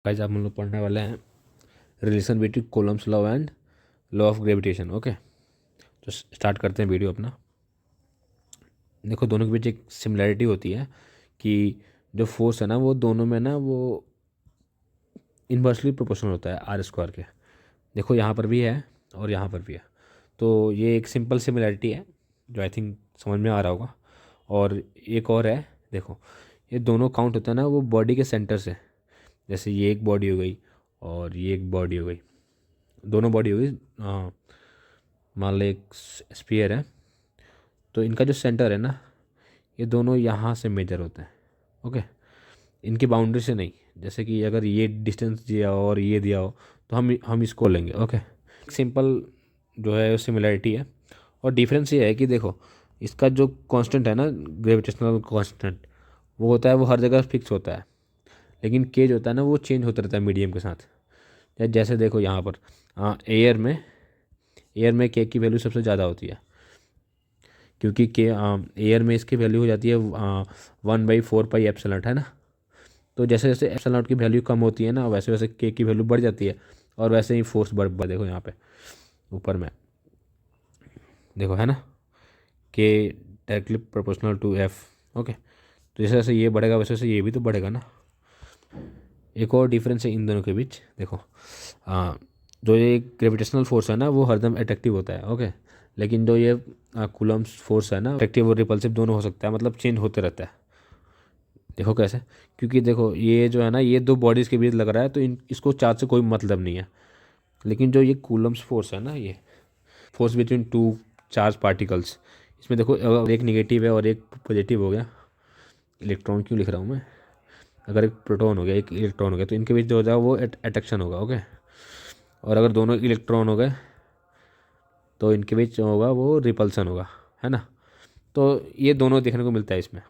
Guys आप हम लोग पढ़ने वाले हैं relation between Coulomb's law and law of gravitation. Okay, तो स्टार्ट करते हैं वीडियो अपना। देखो, दोनों के बीच एक सिमिलैरिटी होती है कि जो फोर्स है ना वो दोनों में ना वो इन्वर्सली प्रोपोर्शनल होता है आर स्क्वायर के। देखो यहाँ पर भी है और यहाँ पर भी है, तो ये एक सिंपल सिमिलैरिटी है जो आई थिंक समझ में आ रहा होगा। और एक और है, देखो ये दोनों काउंट होता है ना वो बॉडी के सेंटर से। जैसे ये एक बॉडी हो गई और ये एक बॉडी हो गई, दोनों बॉडी हो गई। मान लो एक स्फीयर है, तो इनका जो सेंटर है ना ये दोनों यहाँ से मेजर होते हैं। ओके, इनकी बाउंड्री से नहीं। जैसे कि अगर ये डिस्टेंस दिया हो और ये दिया हो तो हम इसको लेंगे। ओके, सिंपल जो है सिमिलैरिटी है। और डिफरेंस ये है कि देखो इसका जो कांस्टेंट है ना ग्रेविटेशनल कांस्टेंट, वो होता है वो हर जगह फिक्स होता है, लेकिन के जो होता है ना वो चेंज होता रहता है मीडियम के साथ। जैसे देखो यहाँ पर एयर में के की वैल्यू सबसे ज़्यादा होती है, क्योंकि के एयर में इसकी वैल्यू हो जाती है 1/4 पाई एप्सिलॉन नॉट, है ना। तो जैसे जैसे एप्सिलॉन नॉट की वैल्यू कम होती है ना वैसे वैसे के की वैल्यू बढ़ जाती है, और वैसे ही फोर्स बढ़ देखो यहाँ पे ऊपर में, देखो है ना, के directly proportional to F. Okay, तो जैसे जैसे ये बढ़ेगा वैसे वैसे ये भी तो बढ़ेगा ना। एक और डिफरेंस है इन दोनों के बीच, देखो जो ये ग्रेविटेशनल फोर्स है ना वो हरदम अट्रैक्टिव होता है। ओके, लेकिन जो ये कूलम्ब्स फोर्स है ना अट्रैक्टिव और रिपल्सिव दोनों हो सकता है, मतलब चेंज होते रहता है। देखो कैसे, क्योंकि देखो ये जो है ना ये दो बॉडीज़ के बीच लग रहा है तो इसको चार्ज से कोई मतलब नहीं है। लेकिन जो ये कूलम्ब्स फोर्स है ना, ये force between two charge particles, इसमें देखो अगर एक निगेटिव है और एक पॉजिटिव हो गया, इलेक्ट्रॉन क्यों लिख रहा हूँ मैं, अगर एक प्रोटॉन हो गया एक इलेक्ट्रॉन हो गया तो इनके बीच जो हो जाएगा वो अट्रैक्शन होगा। ओके, और अगर दोनों इलेक्ट्रॉन हो गए तो इनके बीच जो होगा वो रिपल्सन होगा, है ना। तो ये दोनों देखने को मिलता है इसमें।